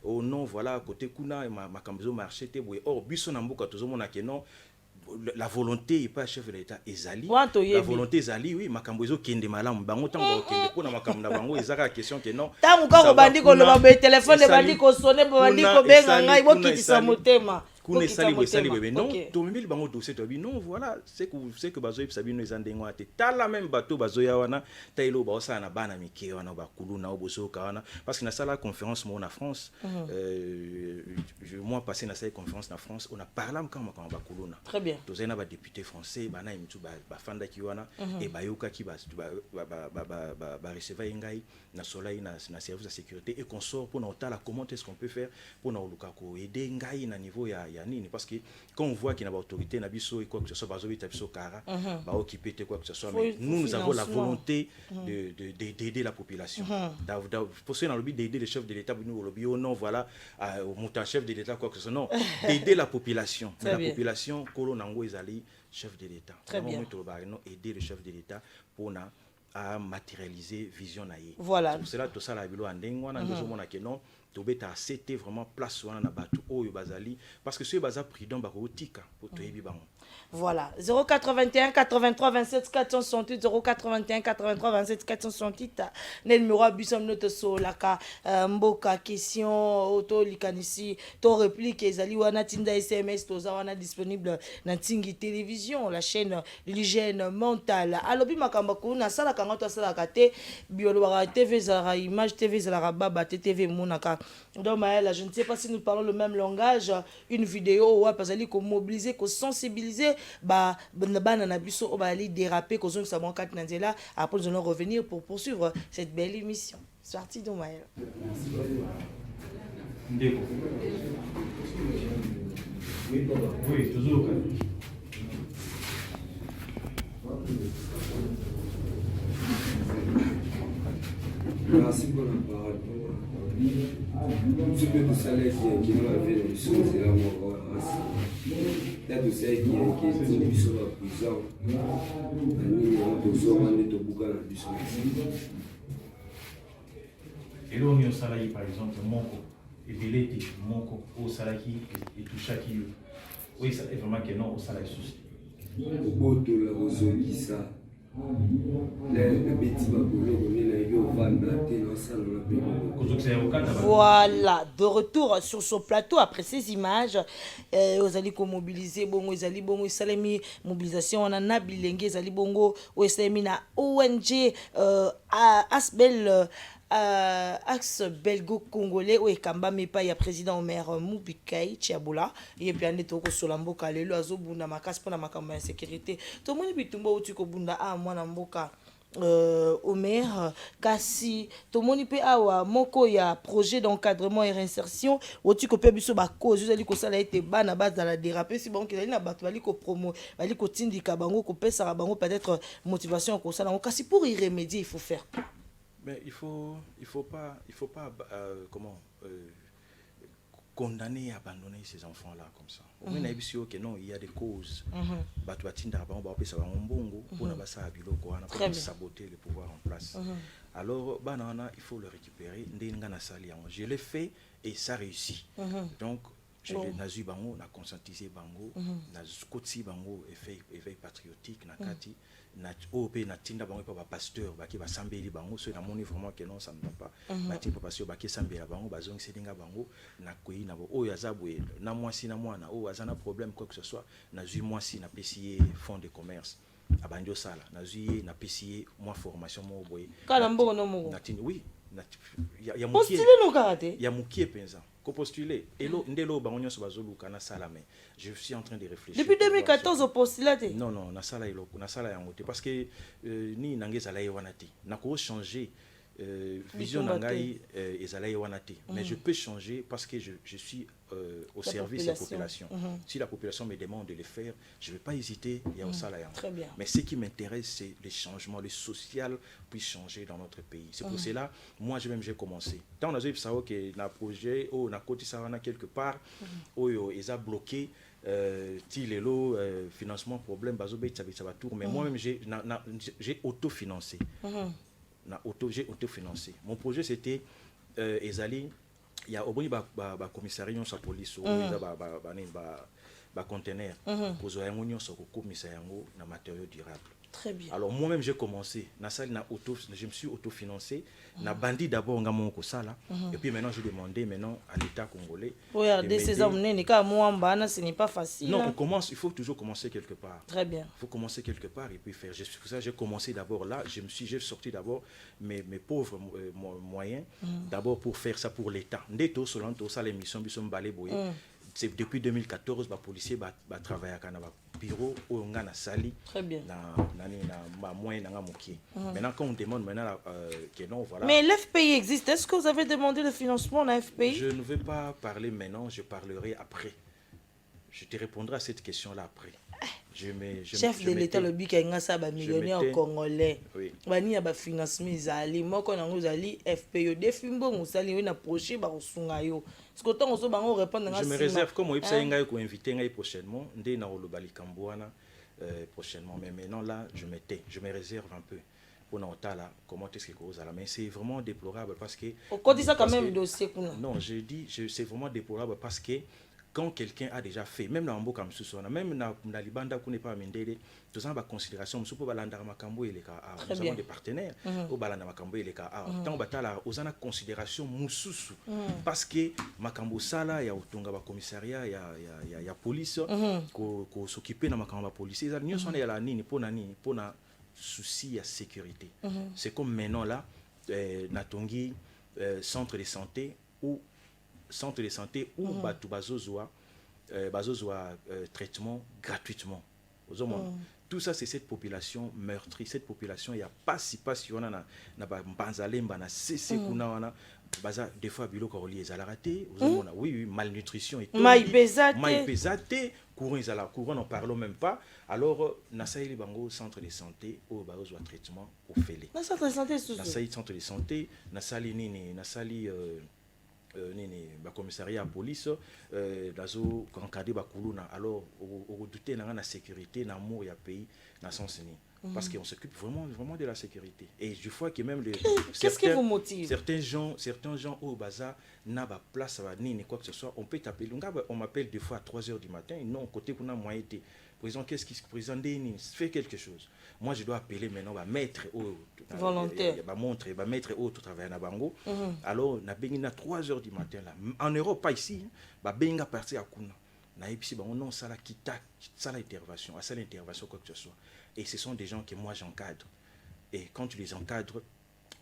Oh non voilà côté kuna ma kambezo marché te boye or biso na mboka toujours mona keno la volonté est pas chef de l'état ezali la volonté ezali oui makambo ezo kende malamu bango tango kende pona makambo na bango ezaka question que non tango ko bandi ko loba be téléphone bandi ko sonner bandi ko benga ngai bokitisa motema kuna esali bebe non to mimeli bango dossier to bi non voilà c'est que bazo yebisa bino ezandengo ate tala même bateau bazo ya wana tailo ba osana na bana mike wana ba kuluna obosoka wana parce que na sala conférence mo na France moi passé na sala conférence na France on a parlé comme ba kuluna très bien tozena ba député français bana imitu ba fanda ki wana et bayoka ki ba recevoir ngai na soleil na service de sécurité et qu'on sort pour na comment est-ce qu'on peut faire pour na luka ko aider ngai na niveau ya nini parce que quand on voit qu'il y a une autorité na biso et quoi que ce soit bazobita biso kara ba occuper quoi que ce soit mais nous avons la volonté d'aider la population pour cela dans le but d'aider le chef de l'état nous le bio non voilà au montant chef de l'état quoi que ce soit non d'aider la population mais la population kolo nango ezali chef de l'état vraiment aider le chef de l'état pour na à matérialiser vision naïe voilà pour cela tout ça la bilo andengwa na ndozo mona que non tobeta c'était vraiment place wana na batu oyo bazali parce que ceux baza prudent bako tika pour toyebi bango. Voilà 081 83 27 468 081 83 27 468 le numéro à bisom note solaka mboka question auto likanisi to réplique ezali wana tinda SMS toza wana disponible na tingi télévision la chaîne l'hygiène mentale alobi makamba kuna sala kanga to sala kate biolo ba TV za image TV za la baba TV monaka donc Maël je ne sais pas si nous parlons le même langage une vidéo ouais parce que mobiliser ko sensibiliser ba bana na biso o ba ali déraper ko zonga sa bankat na nzela après nous allons revenir pour poursuivre cette belle émission c'est parti donc Maël Ndeko oui toujours merci pour la parole. Je peux te saluer qui nous a fait des choses, c'est là où on a sais qui est sur la prison. Et là, on est au salarié, par exemple, Monko, et Belete, Monko, au salarié, et tout chaque Oui, ça est vraiment que non, ça la souci. obotola ozongisa le beti baboloko nde nayebi ovanda te naosalana mpe Voilà, de retour sur ce plateau après ces images, ozali ko mobiliser bongo ezali bongo esalemi mobilisation wana na bilenge ezali bongo o esalemi na ONG Asbel axe belgo-congolais o ekambami epai ya président Omer Mubikai Chiabola ye mpe ande tokosola mboka lelo azobunda makasi mpona makambo ya sécurité tomoni bitumba outi kobunda mwana mboka Omer kasi tomoni pe awa moko ya projet d'encadrement et réinsertion oti ko pe biso ba cause ezali ko sala ete bana bazala déraper si bango ezali na bato bali ko promo bali ko tindika bango ko pesa bango peut-être motivation ko sala kasi pour y remédier il faut faire quoi? Mais il faut pas condamner et abandonner ces enfants-là comme ça. On a vu que non, il y a des causes. Pour saboter le pouvoir en place. Alors, banana, il faut le récupérer. Je l'ai fait et ça réussit. Donc, je l'ai nazu bango, na conscientisé bango, na skotsi bango, éveil patriotique, na kati. Na OP na tinda bango pa pasteur ba ki ba sambeli bango so na moni vraiment que non ça ne va pas ba tinda pasteur ba ki sambela bango ba zong sedinga bango na koyi na bo o ya zabwe na mwasi na mwana o azana problème quoi que ce soit na zui mwasi na PCA fonds de commerce abanjo sala na zui na PCA moi formation mo boye kala mbongo no mo na tinda oui ya postule no karate ya mukie penza ko postuler elo ndelo bango nyoso bazoluka na sala mais je suis en train de réfléchir depuis 2014 au postulat non na sala eloko na sala yango te parce que ni nangeza la yewana te na ko changer vision nangai ezalaye wana te mais je peux changer parce que je suis au service de la population. Si la population me demande de le faire, je ne vais pas hésiter, il y a au salaire. Très bien. Mais ce qui m'intéresse, c'est les changements, le social puisse changer dans notre pays. C'est pour cela, moi j'ai commencé. Tant on a vu que le projet, on a côté ça quelque part, ils ont bloqué. Tilelo financement problème mais moi-même j'ai autofinancé. J'ai autofinancé. Mon projet c'était Ezali, il y a au bout de commissariat sa police ou conteneur pour na matériaux durables. Très bien. Alors moi-même j'ai commencé, je me suis autofinancé, na bandi d'abord ngamon ko sala et puis maintenant j'ai demandé à l'État congolais. Regardez ces hommes né ka muamba ce n'est pas facile. Non, il faut toujours commencer quelque part. Très bien. Il faut commencer quelque part et puis faire. Pour ça j'ai commencé d'abord là, j'ai sorti d'abord mes pauvres moyens d'abord pour faire ça pour l'État. Ndeto solanto ça l'émission biso mbale boye. C'est depuis 2014 les policiers travaillent à un bureau où on a sali. Très bien. Maintenant quand on demande que non voilà. Mais l'FPI existe. Est-ce que vous avez demandé le financement à l'FPI? Je ne vais pas parler maintenant, je parlerai après. Je te répondrai à cette question là après. Chef de l'État le bika ngasa ba millionnaire congolais. Oui. Bani ya ba financement izali moko nango zali FPI defimbo musali na projet ba kosunga yo. Parce que tant on bango répondre je me réserve comme il s'est ko inviter ngai prochainement ndé na lobali kamboana prochainement mais maintenant là je me réserve un peu pour là comment est-ce que cause mais c'est vraiment déplorable parce que on dit ça quand même dossier kuna. Non, c'est vraiment déplorable parce que quand quelqu'un a déjà fait, même dans Mboka Msusona, même dans Libanda, qu'on n'est pas Mendele, tous en bas considération, nous sommes balandar makambo et les cas. Nous avons des partenaires au balanda makambo et les cas. Tant batala, aux en considération mususu, parce que makambo sala, il y a autonga ba commissariat, il y a police, ko s'occuper na makambo police. Ils nous sont la nini pour na souci à sécurité. C'est comme maintenant là, natongi centre de santé où bazozwa traitement gratuitement. Tout ça c'est cette population meurtrie, cette population il y a pas si on a na banzalemba na cc kuna wana baza des fois biloko relié à la raté oui malnutrition et tout pesate courant n'en parlons même pas. Alors na saili bango centre de santé au bazozwa traitement au félé na centre de santé na saili centre de santé na sali nini na sali nini ba commissariat à police dazo encadrer ba kuluna alors au douter na sécurité na amour ya pays na sens ni parce qu'on s'occupe vraiment de la sécurité et je vois que même qu'est-ce qui vous motive certains gens au bazar n'a pas place à nini quoi que ce soit on peut t'appeler on m'appelle des fois à 3h du matin non côté qu'on a moyen été président qu'est-ce qui se présente fait quelque chose moi je dois appeler maintenant ba maître au volontaire ba montre ba maître au tout travail na bango alors na bengi na 3h du matin là en Europe pas ici ba benga partir à kuna na epsi ba non ça la kita ça l'intervention à ça l'intervention quoi que ce soit et ce sont des gens que moi j'encadre et quand tu les encadres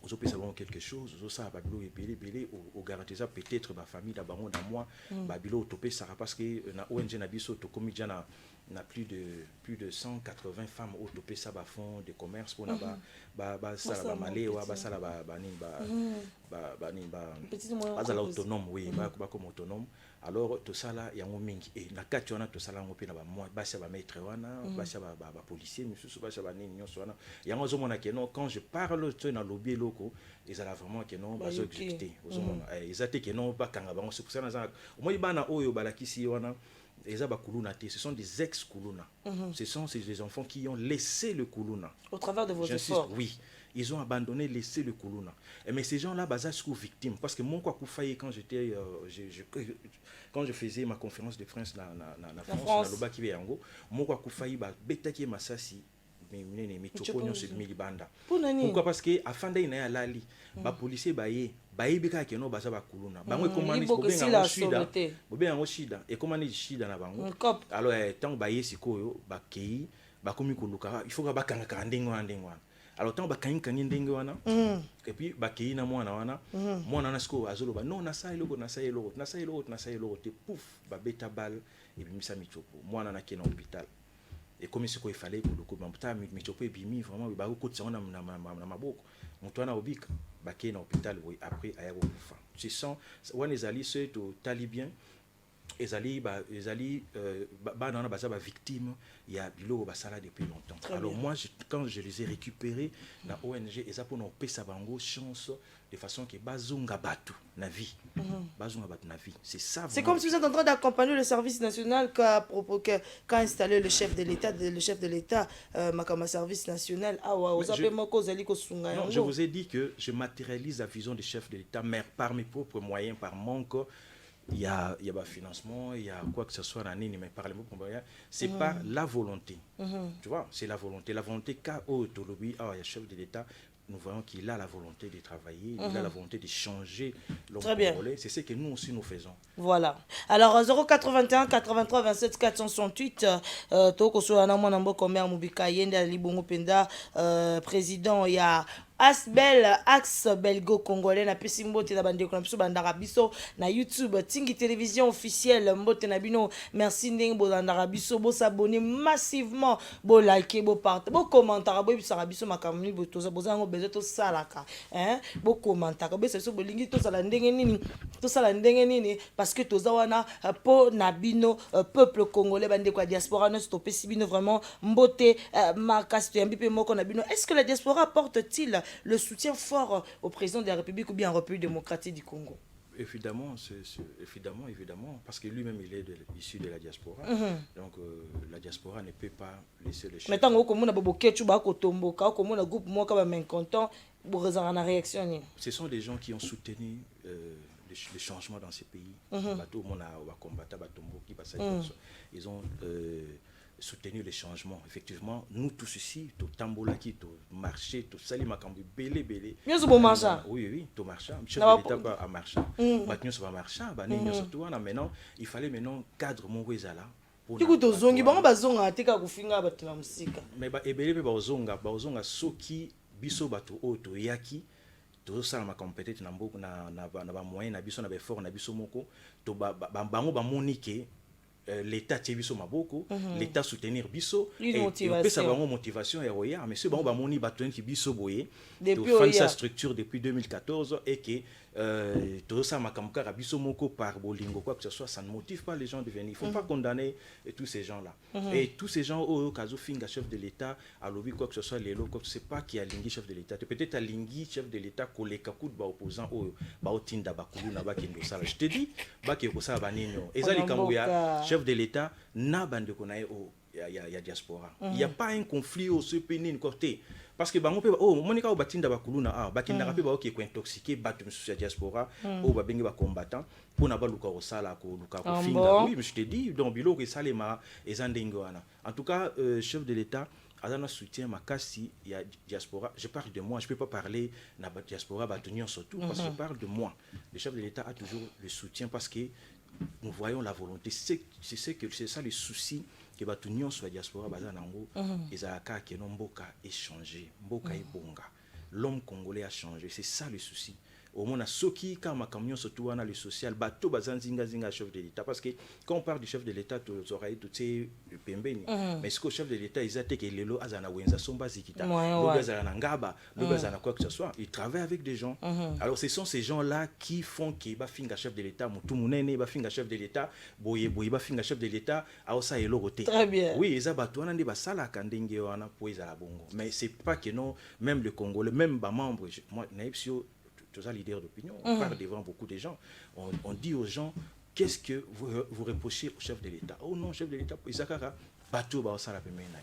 aux opé savons quelque chose aux ça ba bilo belé au garantir ça peut-être ma famille da bango dans moi ba bilo topé ça parce que na ONG na biso to comité na plus de 180 femmes au topé ça ba fond de commerce pour ba ça ba malé wa ba ça ba ni ba autonome oui ba comme autonome alors tout ça là ya mingi et na kati wana tout ça là ngopi na ba moi ba ça ba maître wana ba ça ba policier misusu ba ça ba nini nyonso wana ya ngozo mona que non quand je parle tu na lobby loko ils allaient vraiment que non ba exécuter ozo mona ils étaient que non ba kanga bango c'est pour ça na moi bana oyo balakisi wana ce sont des ex-Kuluna. Ce sont des enfants qui ont laissé le Kuluna. Au travers de vos efforts. Oui, ils ont abandonné, laissé le Kuluna. Mais ces gens-là, ils sont victimes. Parce que moi, quand je faisais ma conférence de France dans la France, pourquoi? Parce que afin d'y aller, les policiers baibika ke no baza bakuluna bango komani bobenga shida et komani shida na bango alors tant baye sikoyo bakei bakomi koluka il faut ka bakanga ka ndenge wana alors tant bakanga ndenge wana et puis bakei na mwana wana na siko azoloba non na sa eloko te pouf babeta balle et bimisa michopo mwana na kena hôpital et comme ce qu'il fallait pour le coup michopo et bimi vraiment ba ko tsona na maboko mutwana obika baké na hôpital oui après aya kufa ce sont wana ezali ceux to talibien ezali na baza ba victime ya biloko basala depuis longtemps. Alors moi quand je les ai récupérés na ONG eza pour nous pesa bango chance de façon que bazunga batu na vie c'est ça. C'est comme si vous êtes en train d'accompagner le service national qu'a installé le chef de l'État makama service national je vous ai dit que je matérialise la vision du chef de l'État mais par mes propres moyens par manque il y a pas financement, il y a quoi que ce soit, mais par les mots, c'est par la volonté. Tu vois, c'est la volonté qu'a Tolobi, il y a chef de l'État, nous voyons qu'il a la volonté de travailler, il a la volonté de changer l'homme congolais. C'est ce que nous aussi nous faisons. Voilà. Alors 081 83 27 468 toko so na mwana mboka Omer Mubika yenda libongo penda président ya Axe Belgo Congolais na pesi mbote na bandeko na biso bandaka biso na YouTube Tingi Télévision officielle mbote na bino merci ndenge bo bandaka biso bo s'abonner massivement bo liker bo partager bo commenter bo bisaka biso makamuni bo toza bozango bezo to salaka bo commenter bo biso bo lingi to sala ndenge nini parce que toza wana po na bino peuple congolais bandeko ya diaspora no stopper si bino vraiment mbote makasi to yambi pe moko na bino. Est-ce que la diaspora porte-t-il le soutien fort au président de la République ou bien en République démocratique du Congo? Évidemment, évidemment, parce que lui-même il est issu de la diaspora. Donc la diaspora ne peut pas laisser les choses. Mais tant que vous avez un groupe mécontent, vous avez une réaction. Ce sont des gens qui ont soutenu les changements dans ces pays. Ils ont soutenir les changements. Effectivement, nous tous ici, tout Tambolaki, tout marché, tout Salimakambi, belé. Oui, tout marché. Chef de l'État a marché. Maintenant, ça va marcher. Maintenant, il fallait maintenant cadre mon Wezala. Mais bazonga soki biso bato oto yaki tozosala makompetete na mboka na ba moyen na biso na ba effort na biso moko to bango ba monike l'État tient biso maboko, l'État soutenir biso et peut ça vraiment motivation et roya mais ce bon ba moni batoni biso boye de faire sa structure depuis 2014 et que tout ça makamuka rabiso moko par bolingo quoi que ce soit, ça ne motive pas les gens de venir. Il faut pas condamner tous ces gens là. Et tous ces gens au kazo finga chef de l'État à lobby quoi que ce soit lelo quoi, c'est pas qui a lingui chef de l'État, peut-être à lingui chef de l'État koleka kud ba opposant au ba otinda bakulu na ba kendo sala. Je te dis ba ke ko sala banino ezali kambuya chef de l'État na bande ko na o ya diaspora. Il y a pas un conflit au ce pénin côté. Parce que bango pe monika batinda bakuluna bakinda pe ba oké ko intoxiqué batu sur diaspora o ba bengi ba combattant pour na ba luka osala ko luka ko finga. Oui, mais je te dis donc bilo que salema ezandengo wana. En tout cas, chef de l'État Azana soutient ma kasi il y a diaspora. Je parle de moi, je peux pas parler na diaspora batunyon surtout parce que je parle de moi. Le chef de l'État a toujours le soutien parce que nous voyons la volonté, c'est ça le souci que batunyon sur la diaspora bazanango ezalaka ke no mboka échanger, mboka ebonga. L'homme congolais a changé, c'est ça le souci. Au moins, soki kama camion surtout on a le social, bateau bazanzinga zinga chef de l'État parce que quand on parle du chef de l'État tu aurais tout c'est pembeni. Mais ce que le chef de l'État ils attaquent que lelo azana wenza somba zikita. Le bazana ngaba, le bazana quoi que ce soit, il travaille avec des gens. Alors ce sont ces gens là qui font que ba finga chef de l'État, mutu munene ba finga chef de l'État, boye ba finga chef de l'État, aosa elo roté. Très bien. Oui, eza bato wana ndi ba sala kandenge wana po ezala bongo. Mais c'est pas que non, même le Congolais, même ba membre, moi naipsio tous les leaders d'opinion, on parle devant beaucoup de gens. On dit aux gens, qu'est-ce que vous reprochez au chef de l'État? Oh non, chef de l'État, Isakara, bateau ba osala pemena.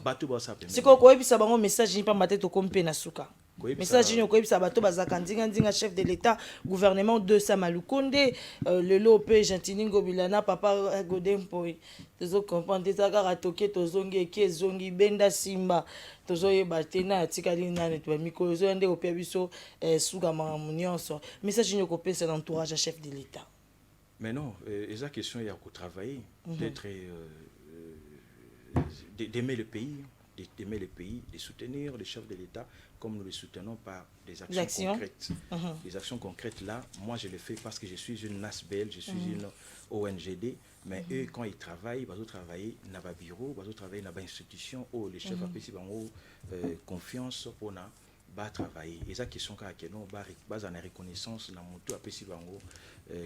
Bateau ba osala pemena. C'est quoi quoi bisa bango message ni pas maté to kompe na suka. Message ni ko bisa bateau bazaka ndinga chef de l'État, gouvernement de Samalukonde, le lope Gentiningo Bilana papa Godempo. Tozo comprendre Isakara toke tozongi ke zongi benda simba. Tozoye batena atikali nane to mikolo zo ndé opia biso suka mamunionso. Message ni ko pesa l'entourage chef de l'État. Mais non, esa question il y a qu'au travailler, d'être d'aimer le pays, de soutenir le chef de l'État comme nous le soutenons par des actions concrètes. Les actions concrètes là, moi je le fais parce que je suis une NASBL, je suis une ONGD, mais eux quand ils travaillent, ils vont travailler dans un bureau, ils vont travailler dans une institution où les chefs ont confiance pour travailler. Et ça question que nous base en reconnaissance dans moto apprécie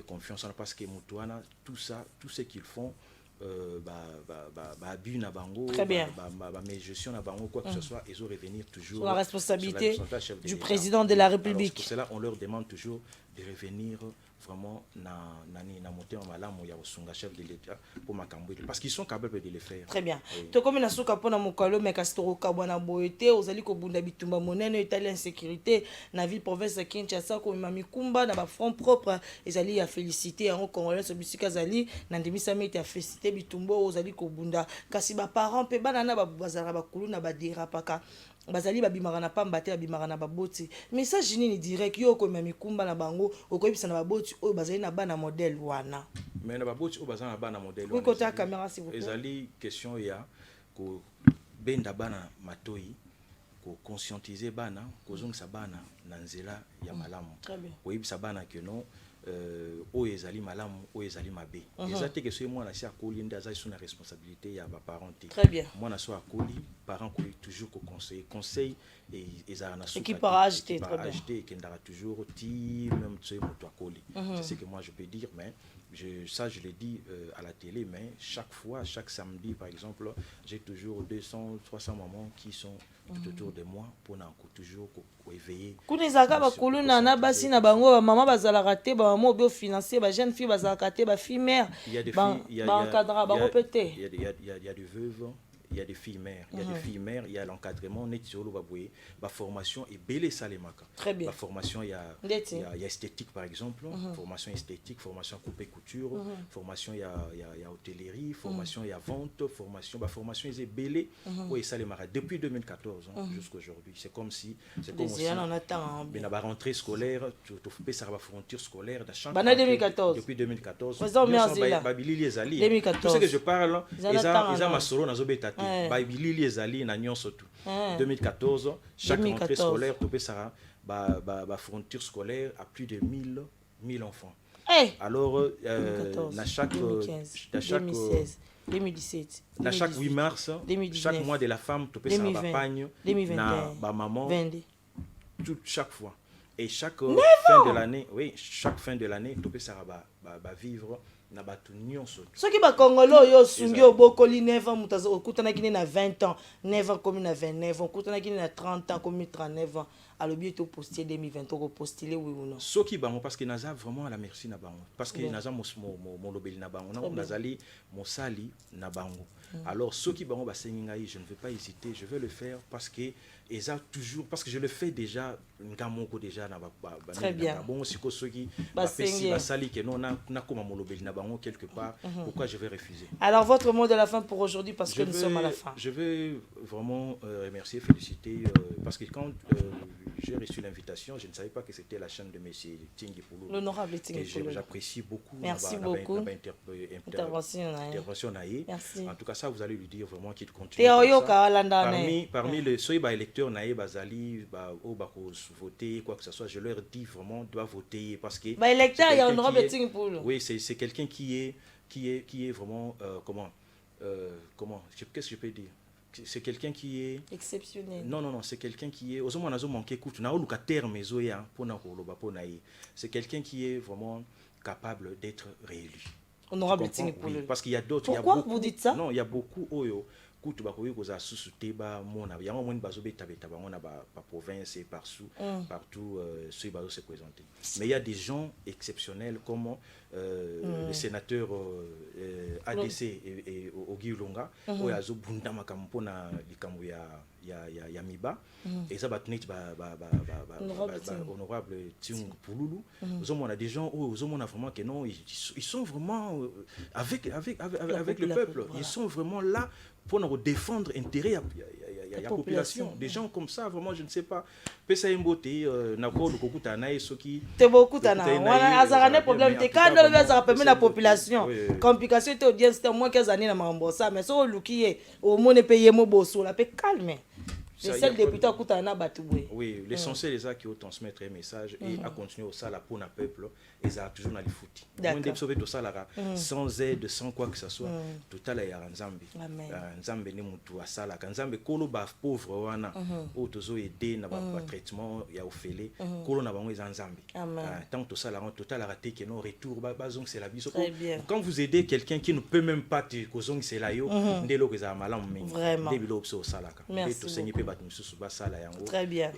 confiance parce que motoana tout ça, tout ce qu'ils font abus na bango, mais gestion na bango quoi que ce soit, ils ont revenir toujours sur la responsabilité du président de la République. Pour cela, on leur demande toujours de revenir vraiment na monter en malamu ya osunga chef de l'État pour makambo parce qu'ils sont capables de le faire. Très bien. To comme na suka pona mokalo mais kastoro kabwana boete ozali ko bunda bitumba monene italien sécurité na ville province de Kinshasa ko mamikumba na ba front propre ezali ya féliciter en congolais so bisika zali na ndimisa mete ya féliciter bitumba ozali ko bunda kasi ba parents pe banana ba bazara ba kulu na ba derapaka bazali babimaka na pamba te babimaka na baboti message nini direct yo ko mamikumba na bango okoyebisa na baboti oyo bazali na bana modèle wana mais na baboti oyo bazali na bana modèle wana côté la caméra s'il vous plaît ezali question ya ko benda bana matoi ko conscientiser bana ko zongisa bana na nzela ya malamu oyebisa bana que non oyo ezali malamu oyo ezali mabe eza te ke soki mwana si akoli nde azali so na responsabilité ya baparent te mwana so akoli parent koyi toujours conseil ezala na équipage te ekendaka toujours ti même soki moto akoli c'est ce que moi je peux dire mais ça je le dis à la télé mais chaque fois chaque samedi par exemple j'ai toujours 200-300 mamans qui sont tout autour de moi pour toujours éveiller kuna ezaka bakulu na basi na bango ba maman bazalaka te ba maman bio financer ba jeune fille bazalaka te ba fille mère ba encadra ba repéter il y a des veuves il y a des filles mères, il y a l'encadrement, la formation et belé salemaka. Très bien. La formation il y a esthétique par exemple, formation esthétique, formation coupe couture, formation il y a hôtellerie, formation il y a vente, formation est belé et salemaka depuis 2014 jusqu'à aujourd'hui. C'est comme si on attend mais la rentrée scolaire, tu fais ça la frontière scolaire de chaque 2014 depuis 2014. Tout ce que je parle, ils ma solo na zobeta Baïbili ezali na nyonso tout. 2014, chaque rentrée scolaire, tu peux ça ba frontière scolaire à plus de 1000 enfants. Alors na chaque 2016, 2017, na chaque 8 mars, 2019, chaque mois de la femme, tu peux ça ba pagne na ba maman chaque fois. Et chaque fin de l'année, oui, chaque fin de l'année, tout ça va vivre na batu nyonso. Soki ba Congolais oyo sungi obokoli 9 ans mutazo okutana kini na 20 ans, 9 ans comme na 29 ans, okutana kini na 30 ans comme 39 ans. Alors bien to poster 2023 ko postuler oui ou non. Soki bango parce que naza vraiment à la merci na bango parce que naza mo lobeli na bango na nazali mosali na bango. Alors soki bango ba sengingai, je ne vais pas hésiter, je vais le faire parce que toujours parce que je le fais déjà ngamoko déjà na ba. Très bien. Bon siko soki ba pesi ba sali que non na koma mo lobeli na bango quelque part, pourquoi je vais refuser? Alors votre mot de la fin pour aujourd'hui parce que nous sommes à la fin. Je vais vraiment remercier, féliciter parce que quand j'ai reçu l'invitation, je ne savais pas que c'était la chaîne de M. Tingi Poulou. L'honorable Tingi Poulou. J'apprécie beaucoup. Merci beaucoup. Intervention. Merci. En tout cas, ça, vous allez lui dire vraiment qu'il continue. Parmi les électeurs, Bazali, voter, quoi que ce soit, je leur dis vraiment, doit voter parce que. Électeur, il y a l'honorable Tingi Poulou. Oui, c'est quelqu'un qui est vraiment, qu'est-ce que je peux dire? C'est quelqu'un qui est exceptionnel. Non, c'est quelqu'un qui est c'est quelqu'un qui est vraiment capable d'être réélu. Honorable Tingi Poulou. Oui, parce qu'il y a d'autres. Pourquoi vous dites ça? Non, il y a beaucoup kutu bakoyi koza susute ba mona yango moni bazobeta beta bango na ba province et partout ceux bazo se présenter. Mais il y a des gens exceptionnels comme le sénateur ADC et Ogi Ulonga oyo azobunda makambo na likambo ya miba et ça batnet honorable Tingi Poulou. On a des gens où on a vraiment que non, ils sont vraiment avec le peuple, ils sont vraiment là pour nous défendre l'intérêt de la population. Des gens comme ça, vraiment, je ne sais pas. Pesa Mbote, Nakolo, Kokutana, Soki. C'est beaucoup de problème. C'est quand on permet la population. Complication était audience, c'était moins 15 années dans Mambosa. Mais si on look, au moins, on paye mon bosso, la paix calme. C'est celle député à Koutana Batoué. Oui, l'essentiel est ça qui transmettre un message et à continuer au sala pour le peuple et ça toujours dans les foot. Sans aide, sans quoi que ce soit, tout à l'heure Nzambe. Nzambe ne mutu asala. Nzambe kolo ba pauvre wana o tozo aider na ba traitement ya ofele kolo na bango Nzambe. Tant tout ça là tout à l'heure que non retour bazong c'est la vie. Quand vous aidez quelqu'un qui ne peut même pas te kozong c'est là yo ndelo que ça malam mingi. Vraiment. Très bien.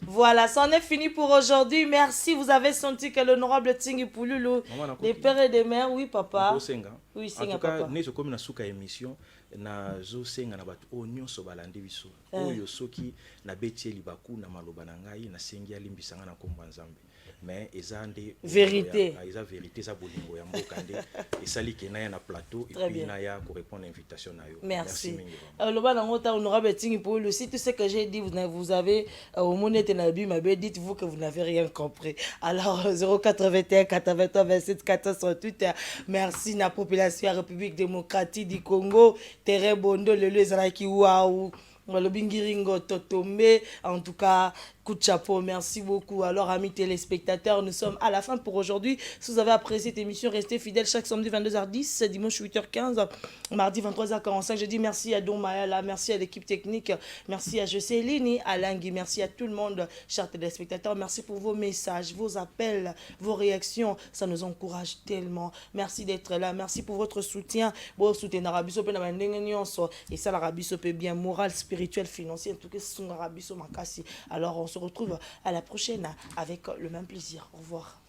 Voilà, c'en est fini pour aujourd'hui. Merci. Vous avez senti que l'honorable Tingi Poulou, les pères et des mères, oui papa. Oui, en tout cas, nous sommes comme une émission. Na zo senga na batu onyo so balandi biso oyo soki na betieli baku na maloba na ngai na sengi alimbisanga na komba Nzambe mais ezande vérité eza vérité za bolingo ya mbokande esali ke na ya na plateau et puis na ya ko répondre à l'invitation na yo. Merci loba na ngota honorable Tingi Poulou, si tout ce que j'ai dit vous avez au monete na bi mabe, dites-vous que vous n'avez rien compris. Alors 081 83 27 438 merci na population ya République démocratique du Congo. Terre Bondo, le Lezaraki Waouh, le Bingiringo Totombe, en tout cas, coup de chapeau, merci beaucoup. Alors, amis téléspectateurs, nous sommes à la fin pour aujourd'hui. Si vous avez apprécié cette émission, restez fidèles chaque samedi 22h10, dimanche 8h15, mardi 23h45. Je dis merci à Don Mayala, merci à l'équipe technique, merci à Jocelyn, à Langui, merci à tout le monde, chers téléspectateurs. Merci pour vos messages, vos appels, vos réactions. Ça nous encourage tellement. Merci d'être là. Merci pour votre soutien. Bon, soutien Arabiso, et ça, l'Arabiso peut bien moral, spirituel, financier, en tout cas, c'est son Arabiso Makasi. Alors, on se retrouve à la prochaine avec le même plaisir. Au revoir.